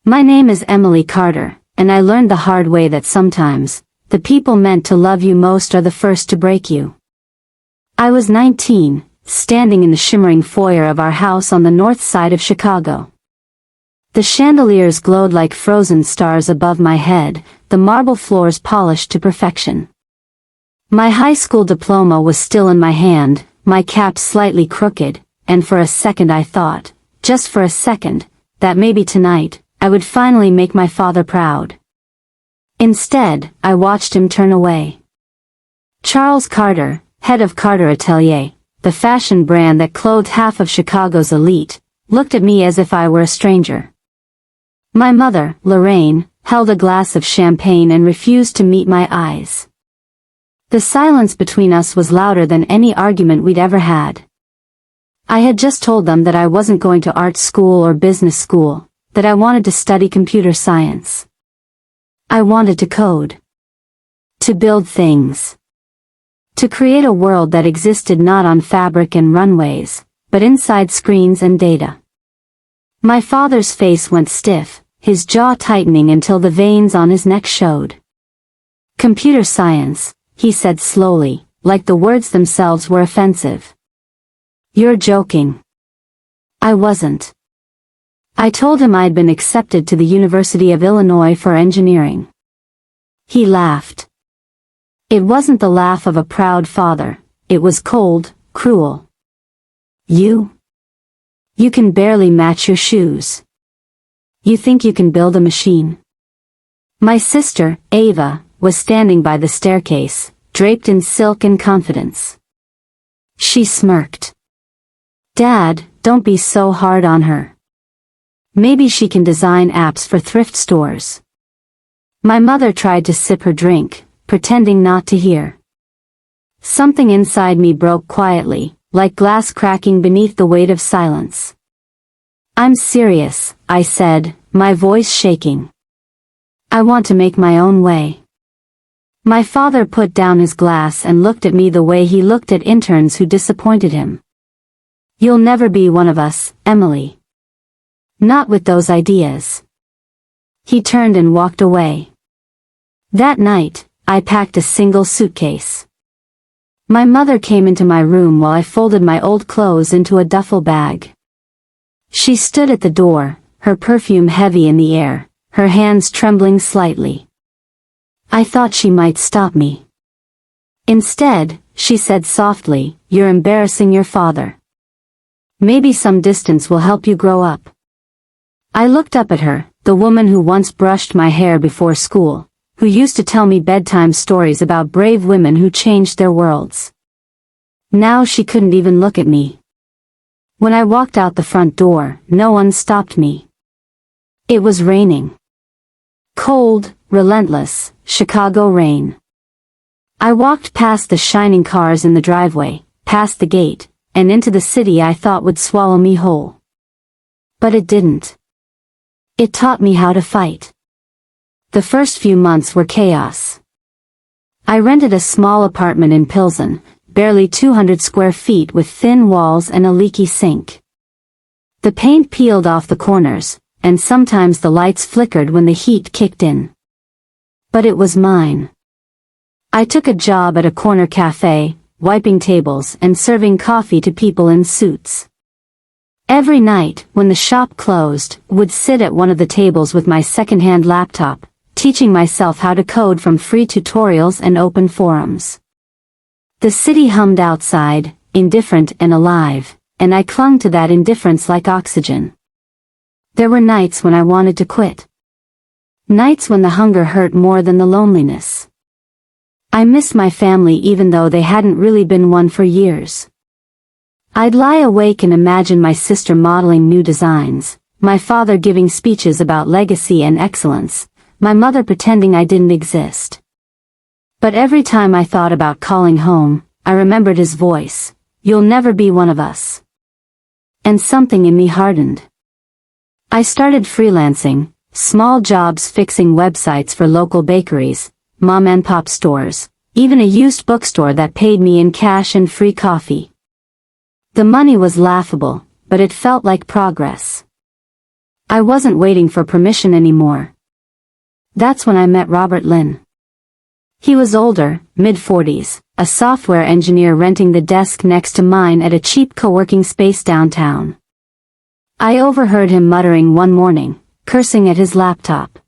My name is Emily Carter, and I learned the hard way that sometimes, the people meant to love you most are the first to break you. I was 19, standing in the shimmering foyer of our house on the north side of Chicago. The chandeliers glowed like frozen stars above my head, the marble floors polished to perfection. My high school diploma was still in my hand, my cap slightly crooked, and for a second I thought, just for a second, that maybe tonight, I would finally make my father proud. Instead, I watched him turn away. Charles Carter, head of Carter Atelier, the fashion brand that clothed half of Chicago's elite, looked at me as if I were a stranger. My mother, Lorraine, held a glass of champagne and refused to meet my eyes. The silence between us was louder than any argument we'd ever had. I had just told them that I wasn't going to art school or business school, that I wanted to study computer science. I wanted to code. To build things. To create a world that existed not on fabric and runways, but inside screens and data. My father's face went stiff, his jaw tightening until the veins on his neck showed. Computer science, he said slowly, like the words themselves were offensive. You're joking. I wasn't. I told him I'd been accepted to the University of Illinois for engineering. He laughed. It wasn't the laugh of a proud father, it was cold, cruel. You can barely match your shoes. You think you can build a machine? My sister, Ava, was standing by the staircase, draped in silk and confidence. She smirked. Dad, don't be so hard on her. Maybe she can design apps for thrift stores. My mother tried to sip her drink, pretending not to hear. Something inside me broke quietly, like glass cracking beneath the weight of silence. I'm serious, I said, my voice shaking. I want to make my own way. My father put down his glass and looked at me the way he looked at interns who disappointed him. You'll never be one of us, Emily. Not with those ideas. He turned and walked away. That night, I packed a single suitcase. My mother came into my room while I folded my old clothes into a duffel bag. She stood at the door, her perfume heavy in the air, her hands trembling slightly. I thought she might stop me. Instead, she said softly, "You're embarrassing your father. Maybe some distance will help you grow up." I looked up at her, the woman who once brushed my hair before school, who used to tell me bedtime stories about brave women who changed their worlds. Now she couldn't even look at me. When I walked out the front door, no one stopped me. It was raining. Cold, relentless, Chicago rain. I walked past the shining cars in the driveway, past the gate, and into the city I thought would swallow me whole. But it didn't. It taught me how to fight. The first few months were chaos. I rented a small apartment in Pilsen, barely 200 square feet with thin walls and a leaky sink. The paint peeled off the corners, and sometimes the lights flickered when the heat kicked in. But it was mine. I took a job at a corner cafe, wiping tables and serving coffee to people in suits. Every night, when the shop closed, would sit at one of the tables with my secondhand laptop, teaching myself how to code from free tutorials and open forums. The city hummed outside, indifferent and alive, and I clung to that indifference like oxygen. There were nights when I wanted to quit. Nights when the hunger hurt more than the loneliness. I missed my family even though they hadn't really been one for years. I'd lie awake and imagine my sister modeling new designs, my father giving speeches about legacy and excellence, my mother pretending I didn't exist. But every time I thought about calling home, I remembered his voice, "You'll never be one of us." And something in me hardened. I started freelancing, small jobs fixing websites for local bakeries, mom-and-pop stores, even a used bookstore that paid me in cash and free coffee. The money was laughable, but it felt like progress. I wasn't waiting for permission anymore. That's when I met Robert Lin. He was older, mid-40s, a software engineer renting the desk next to mine at a cheap co-working space downtown. I overheard him muttering one morning, cursing at his laptop.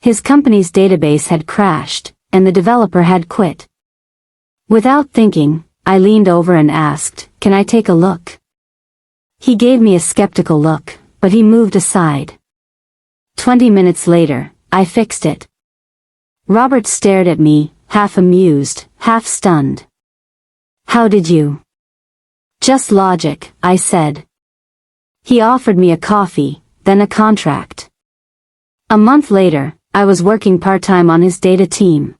His company's database had crashed, and the developer had quit. Without thinking, I leaned over and asked, "Can I take a look?" He gave me a skeptical look, but he moved aside. 20 minutes later, I fixed it. Robert stared at me, half amused, half stunned. "How did you?" "Just logic," I said. He offered me a coffee, then a contract. A month later, I was working part-time on his data team.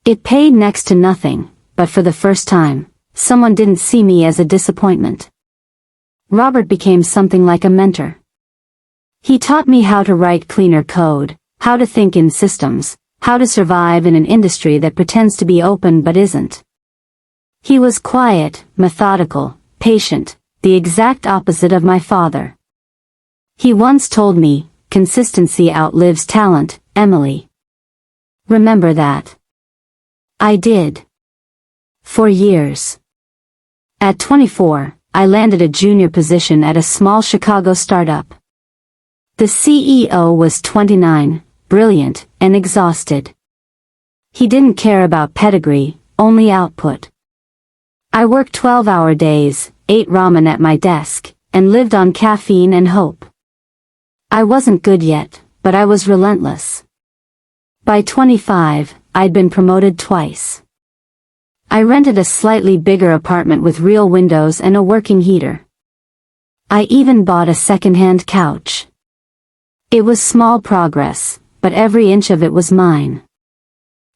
It paid next to nothing, but for the first time, someone didn't see me as a disappointment. Robert became something like a mentor. He taught me how to write cleaner code, how to think in systems, how to survive in an industry that pretends to be open but isn't. He was quiet, methodical, patient, the exact opposite of my father. He once told me, "Consistency outlives talent, Emily. Remember that." I did. For years. At 24, I landed a junior position at a small Chicago startup. The CEO was 29, brilliant, and exhausted. He didn't care about pedigree, only output. I worked 12-hour days, ate ramen at my desk, and lived on caffeine and hope. I wasn't good yet, but I was relentless. By 25, I'd been promoted twice. I rented a slightly bigger apartment with real windows and a working heater. I even bought a secondhand couch. It was small progress, but every inch of it was mine.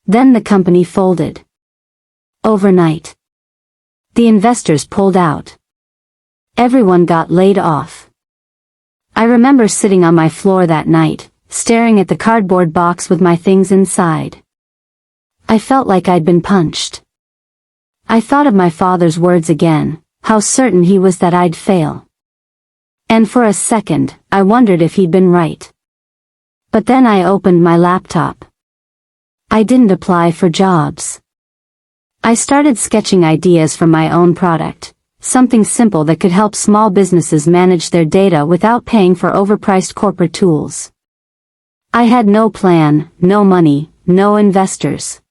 Then the company folded. Overnight. The investors pulled out. Everyone got laid off. I remember sitting on my floor that night, staring at the cardboard box with my things inside. I felt like I'd been punched. I thought of my father's words again, how certain he was that I'd fail. And for a second, I wondered if he'd been right. But then I opened my laptop. I didn't apply for jobs. I started sketching ideas for my own product, something simple that could help small businesses manage their data without paying for overpriced corporate tools. I had no plan, no money, no investors.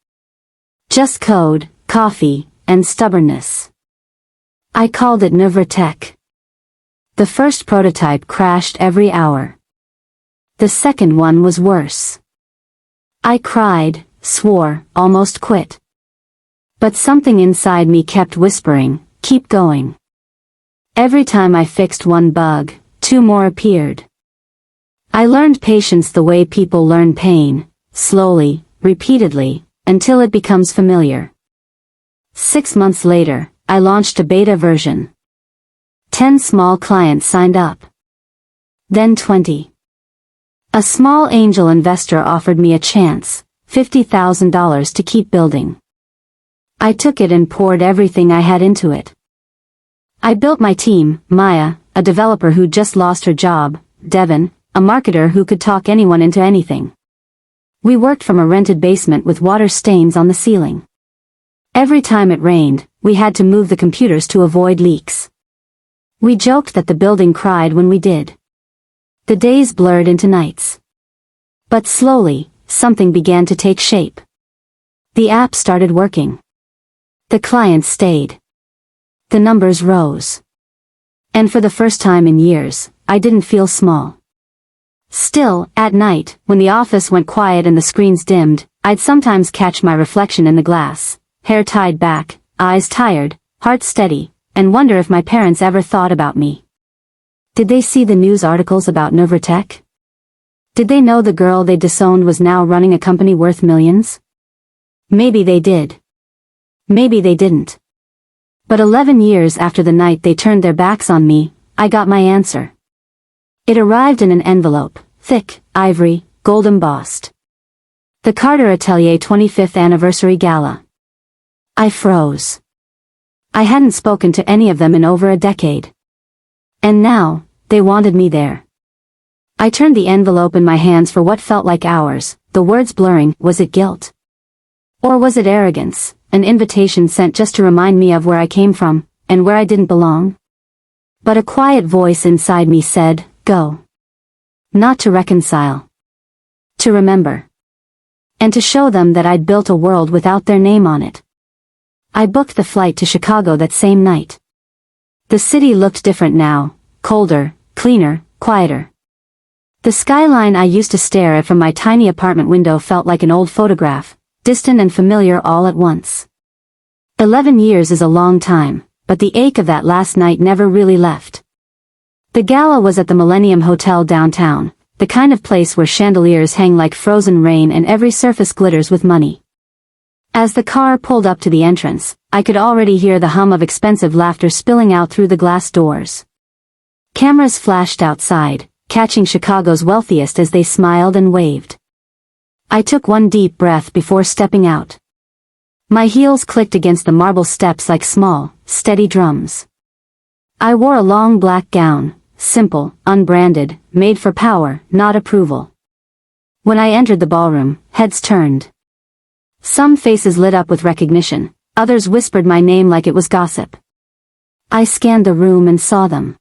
Just code, coffee, and stubbornness. I called it NuvraTech. The first prototype crashed every hour. The second one was worse. I cried, swore, almost quit. But something inside me kept whispering, "Keep going." Every time I fixed one bug, two more appeared. I learned patience the way people learn pain, slowly, repeatedly, until it becomes familiar. 6 months later, I launched a beta version. 10 small clients signed up. Then 20. A small angel investor offered me a chance, $50,000 to keep building. I took it and poured everything I had into it. I built my team, Maya, a developer who just lost her job, Devin, a marketer who could talk anyone into anything. We worked from a rented basement with water stains on the ceiling. Every time it rained, we had to move the computers to avoid leaks. We joked that the building cried when we did. The days blurred into nights. But slowly, something began to take shape. The app started working. The clients stayed. The numbers rose. And for the first time in years, I didn't feel small. Still, at night, when the office went quiet and the screens dimmed, I'd sometimes catch my reflection in the glass, hair tied back, eyes tired, heart steady, and wonder if my parents ever thought about me. Did they see the news articles about NuvraTech? Did they know the girl they disowned was now running a company worth millions? Maybe they did. Maybe they didn't. But 11 years after the night they turned their backs on me, I got my answer. It arrived in an envelope, thick, ivory, gold embossed. The Carter Atelier 25th Anniversary Gala. I froze. I hadn't spoken to any of them in over a decade. And now, they wanted me there. I turned the envelope in my hands for what felt like hours, the words blurring. Was it guilt? Or was it arrogance, an invitation sent just to remind me of where I came from, and where I didn't belong? But a quiet voice inside me said, go. Not to reconcile. To remember. And to show them that I'd built a world without their name on it. I booked the flight to Chicago that same night. The city looked different now, colder, cleaner, quieter. The skyline I used to stare at from my tiny apartment window felt like an old photograph, distant and familiar all at once. 11 years is a long time, but the ache of that last night never really left. The gala was at the Millennium Hotel downtown, the kind of place where chandeliers hang like frozen rain and every surface glitters with money. As the car pulled up to the entrance, I could already hear the hum of expensive laughter spilling out through the glass doors. Cameras flashed outside, catching Chicago's wealthiest as they smiled and waved. I took one deep breath before stepping out. My heels clicked against the marble steps like small, steady drums. I wore a long black gown, simple, unbranded, made for power, not approval. When I entered the ballroom, heads turned. Some faces lit up with recognition, others whispered my name like it was gossip. I scanned the room and saw them.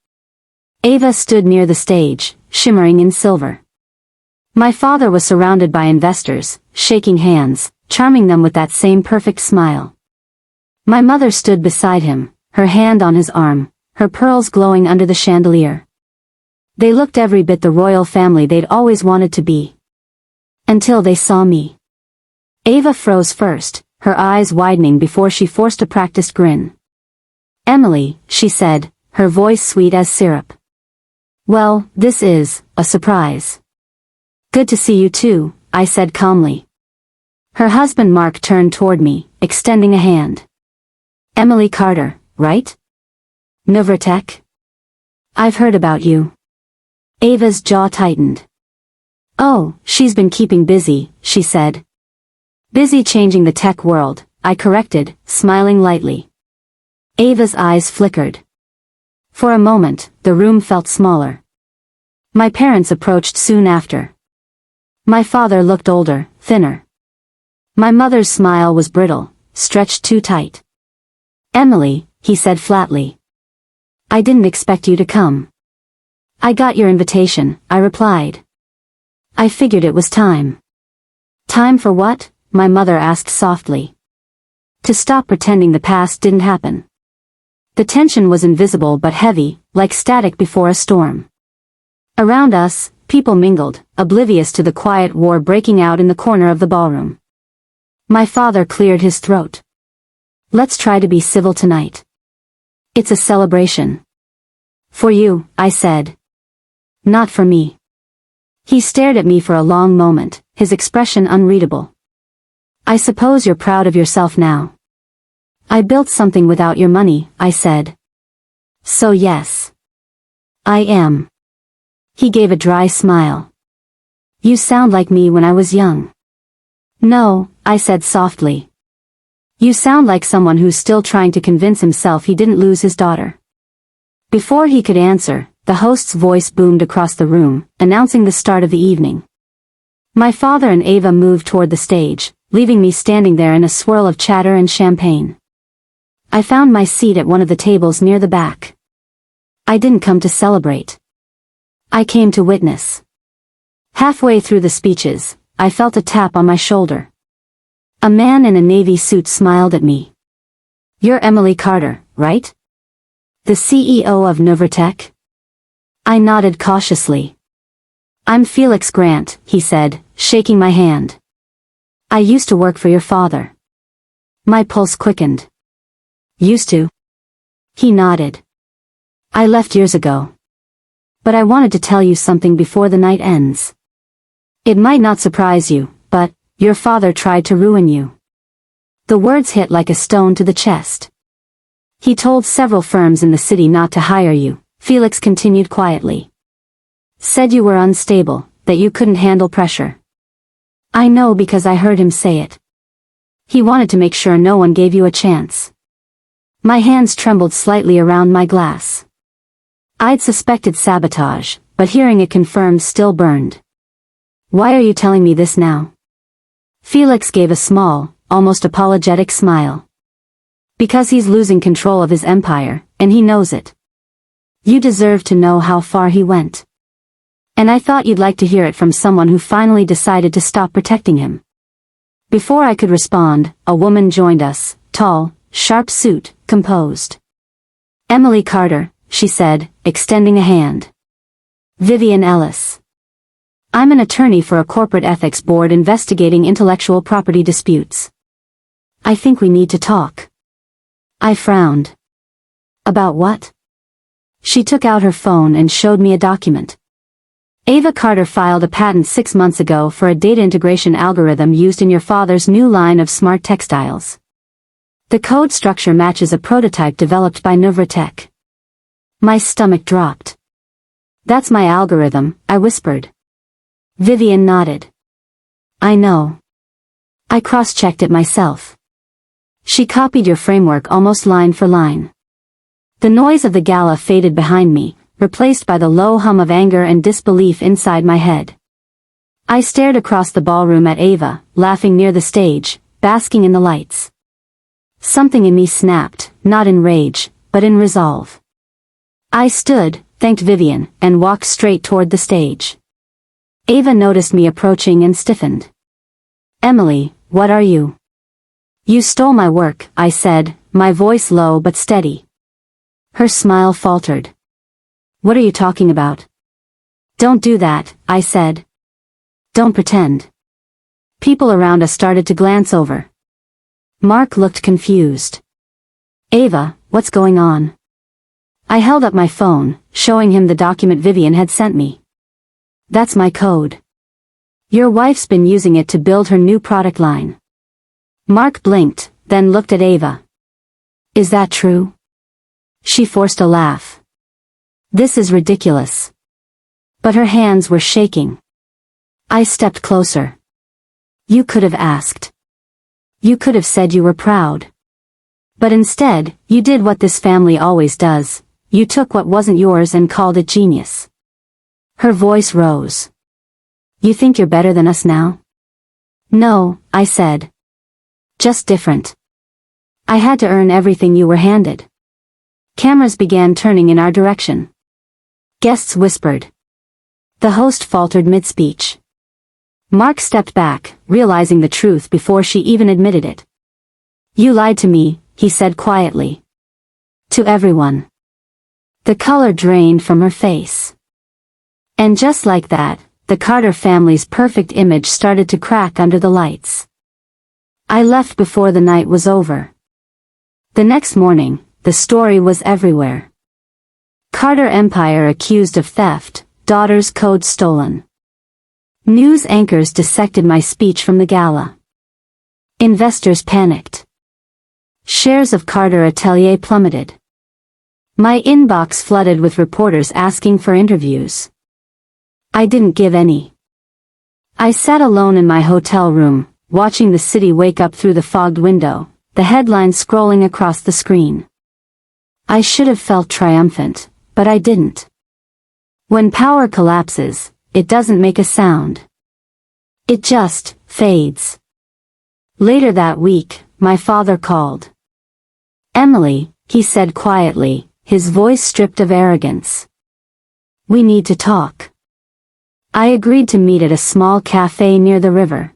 Ava stood near the stage, shimmering in silver. My father was surrounded by investors, shaking hands, charming them with that same perfect smile. My mother stood beside him, her hand on his arm, her pearls glowing under the chandelier. They looked every bit the royal family they'd always wanted to be. Until they saw me. Ava froze first, her eyes widening before she forced a practiced grin. Emily, she said, her voice sweet as syrup. Well, this is a surprise. Good to see you too, I said calmly. Her husband Mark turned toward me, extending a hand. Emily Carter, right? NuvraTech? I've heard about you. Ava's jaw tightened. Oh, she's been keeping busy, she said. Busy changing the tech world, I corrected, smiling lightly. Ava's eyes flickered. For a moment, the room felt smaller. My parents approached soon after. My father looked older, thinner. My mother's smile was brittle, stretched too tight. Emily, he said flatly. I didn't expect you to come. I got your invitation, I replied. I figured it was time. Time for what? My mother asked softly. To stop pretending the past didn't happen. The tension was invisible but heavy, like static before a storm. Around us, people mingled, oblivious to the quiet war breaking out in the corner of the ballroom. My father cleared his throat. Let's try to be civil tonight. It's a celebration. For you, I said. Not for me. He stared at me for a long moment, his expression unreadable. I suppose you're proud of yourself now. I built something without your money, I said. So yes. I am. He gave a dry smile. You sound like me when I was young. No, I said softly. You sound like someone who's still trying to convince himself he didn't lose his daughter. Before he could answer, the host's voice boomed across the room, announcing the start of the evening. My father and Ava moved toward the stage, leaving me standing there in a swirl of chatter and champagne. I found my seat at one of the tables near the back. I didn't come to celebrate. I came to witness. Halfway through the speeches, I felt a tap on my shoulder. A man in a navy suit smiled at me. You're Emily Carter, right? The CEO of NuvraTech? I nodded cautiously. I'm Felix Grant, he said, shaking my hand. I used to work for your father. My pulse quickened. Used to? He nodded. I left years ago. But I wanted to tell you something before the night ends. It might not surprise you, but your father tried to ruin you. The words hit like a stone to the chest. He told several firms in the city not to hire you, Felix continued quietly. Said you were unstable, that you couldn't handle pressure. I know because I heard him say it. He wanted to make sure no one gave you a chance. My hands trembled slightly around my glass. I'd suspected sabotage, but hearing it confirmed still burned. Why are you telling me this now? Felix gave a small, almost apologetic smile. Because he's losing control of his empire, and he knows it. You deserve to know how far he went. And I thought you'd like to hear it from someone who finally decided to stop protecting him. Before I could respond, a woman joined us, tall, sharp suit, composed. Emily Carter, she said, extending a hand. Vivian Ellis. I'm an attorney for a corporate ethics board investigating intellectual property disputes. I think we need to talk. I frowned. About what? She took out her phone and showed me a document. Ava Carter filed a patent 6 months ago for a data integration algorithm used in your father's new line of smart textiles. The code structure matches a prototype developed by NuvraTech. My stomach dropped. That's my algorithm, I whispered. Vivian nodded. I know. I cross-checked it myself. She copied your framework almost line for line. The noise of the gala faded behind me, replaced by the low hum of anger and disbelief inside my head. I stared across the ballroom at Ava, laughing near the stage, basking in the lights. Something in me snapped, not in rage, but in resolve. I stood, thanked Vivian, and walked straight toward the stage. Ava noticed me approaching and stiffened. Emily, what are you? You stole my work, I said, my voice low but steady. Her smile faltered. What are you talking about? Don't do that, I said. Don't pretend. People around us started to glance over. Mark looked confused. Ava, what's going on? I held up my phone, showing him the document Vivian had sent me. That's my code. Your wife's been using it to build her new product line. Mark blinked, then looked at Ava. Is that true? She forced a laugh. This is ridiculous. But her hands were shaking. I stepped closer. You could have asked. You could have said you were proud. But instead, you did what this family always does. You took what wasn't yours and called it genius. Her voice rose. You think you're better than us now? No, I said. Just different. I had to earn everything you were handed. Cameras began turning in our direction. Guests whispered. The host faltered mid-speech. Mark stepped back, realizing the truth before she even admitted it. You lied to me, he said quietly. To everyone. The color drained from her face. And just like that, the Carter family's perfect image started to crack under the lights. I left before the night was over. The next morning, the story was everywhere. Carter empire accused of theft, daughter's code stolen. News anchors dissected my speech from the gala. Investors panicked. Shares of Carter Atelier plummeted. My inbox flooded with reporters asking for interviews. I didn't give any. I sat alone in my hotel room, watching the city wake up through the fogged window, the headlines scrolling across the screen. I should have felt triumphant, but I didn't. When power collapses, it doesn't make a sound. It just fades. Later that week, my father called. Emily, he said quietly, his voice stripped of arrogance. We need to talk. I agreed to meet at a small cafe near the river.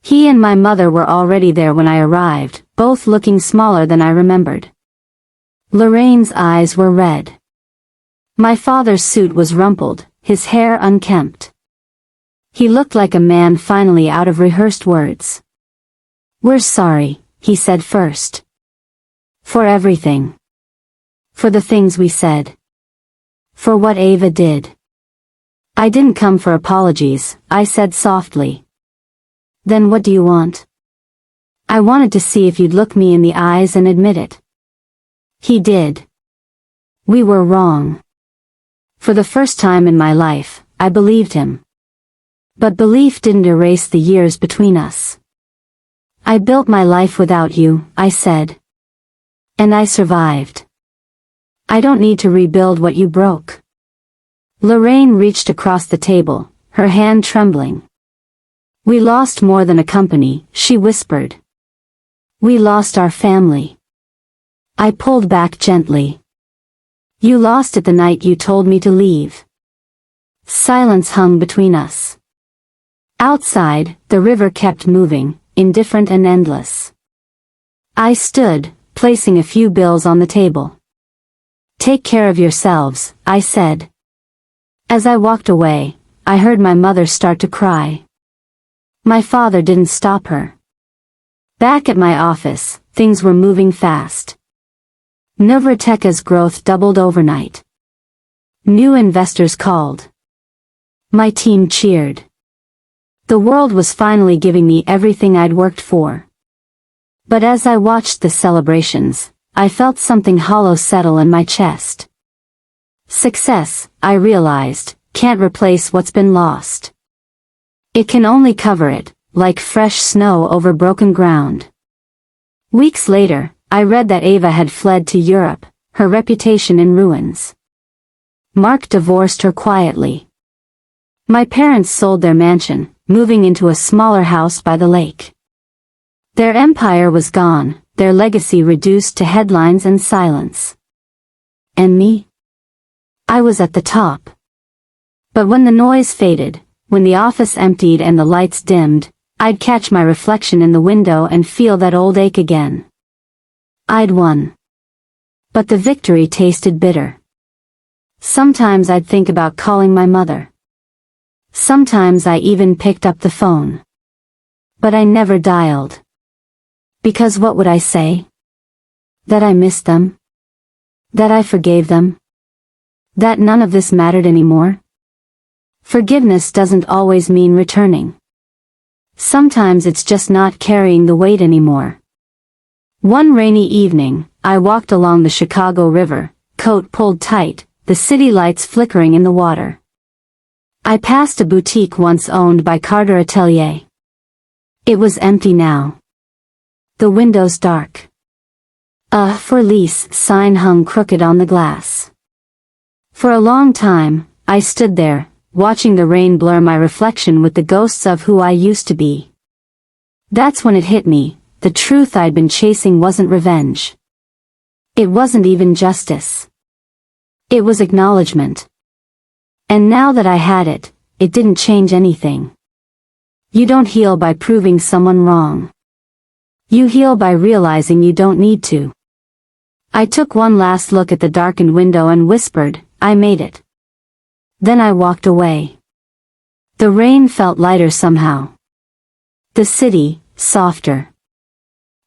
He and my mother were already there when I arrived, both looking smaller than I remembered. Lorraine's eyes were red. My father's suit was rumpled, his hair unkempt. He looked like a man finally out of rehearsed words. We're sorry, he said first. For everything. For the things we said. For what Ava did. I didn't come for apologies, I said softly. Then what do you want? I wanted to see if you'd look me in the eyes and admit it. He did. We were wrong. For the first time in my life, I believed him. But belief didn't erase the years between us. I built my life without you, I said. And I survived. I don't need to rebuild what you broke. Lorraine reached across the table, her hand trembling. We lost more than a company, she whispered. We lost our family. I pulled back gently. You lost it the night you told me to leave. Silence hung between us. Outside, the river kept moving, indifferent and endless. I stood, placing a few bills on the table. Take care of yourselves, I said. As I walked away, I heard my mother start to cry. My father didn't stop her. Back at my office, things were moving fast. NuvraTech's growth doubled overnight. New investors called. My team cheered. The world was finally giving me everything I'd worked for. But as I watched the celebrations, I felt something hollow settle in my chest. Success, I realized, can't replace what's been lost. It can only cover it, like fresh snow over broken ground. Weeks later, I read that Ava had fled to Europe, her reputation in ruins. Mark divorced her quietly. My parents sold their mansion, moving into a smaller house by the lake. Their empire was gone, their legacy reduced to headlines and silence. And me? I was at the top. But when the noise faded, when the office emptied and the lights dimmed, I'd catch my reflection in the window and feel that old ache again. I'd won. But the victory tasted bitter. Sometimes I'd think about calling my mother. Sometimes I even picked up the phone. But I never dialed. Because what would I say? That I missed them? That I forgave them? That none of this mattered anymore? Forgiveness doesn't always mean returning. Sometimes it's just not carrying the weight anymore. One rainy evening, I walked along the Chicago River, coat pulled tight, the city lights flickering in the water. I passed a boutique once owned by Carter Atelier. It was empty now. The windows dark. A "for lease" sign hung crooked on the glass. For a long time, I stood there, watching the rain blur my reflection with the ghosts of who I used to be. That's when it hit me, the truth I'd been chasing wasn't revenge. It wasn't even justice. It was acknowledgement. And now that I had it, it didn't change anything. You don't heal by proving someone wrong. You heal by realizing you don't need to. I took one last look at the darkened window and whispered, I made it. Then I walked away. The rain felt lighter somehow. The city, softer.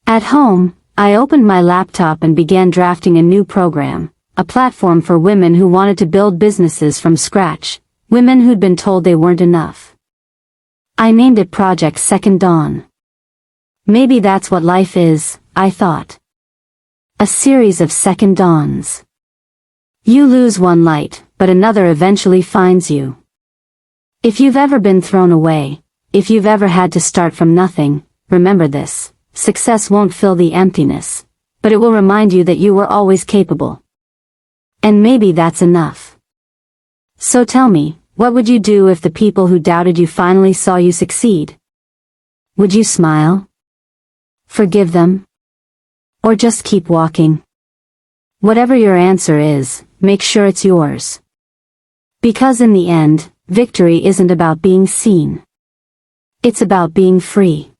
At home, I opened my laptop and began drafting a new program, a platform for women who wanted to build businesses from scratch, women who'd been told they weren't enough. I named it Project Second Dawn. Maybe that's what life is, I thought. A series of second dawns. You lose one light, but another eventually finds you. If you've ever been thrown away, if you've ever had to start from nothing, remember this: success won't fill the emptiness, but it will remind you that you were always capable. And maybe that's enough. So tell me, what would you do if the people who doubted you finally saw you succeed? Would you smile? Forgive them? Or just keep walking? Whatever your answer is, make sure it's yours. Because in the end, victory isn't about being seen. It's about being free.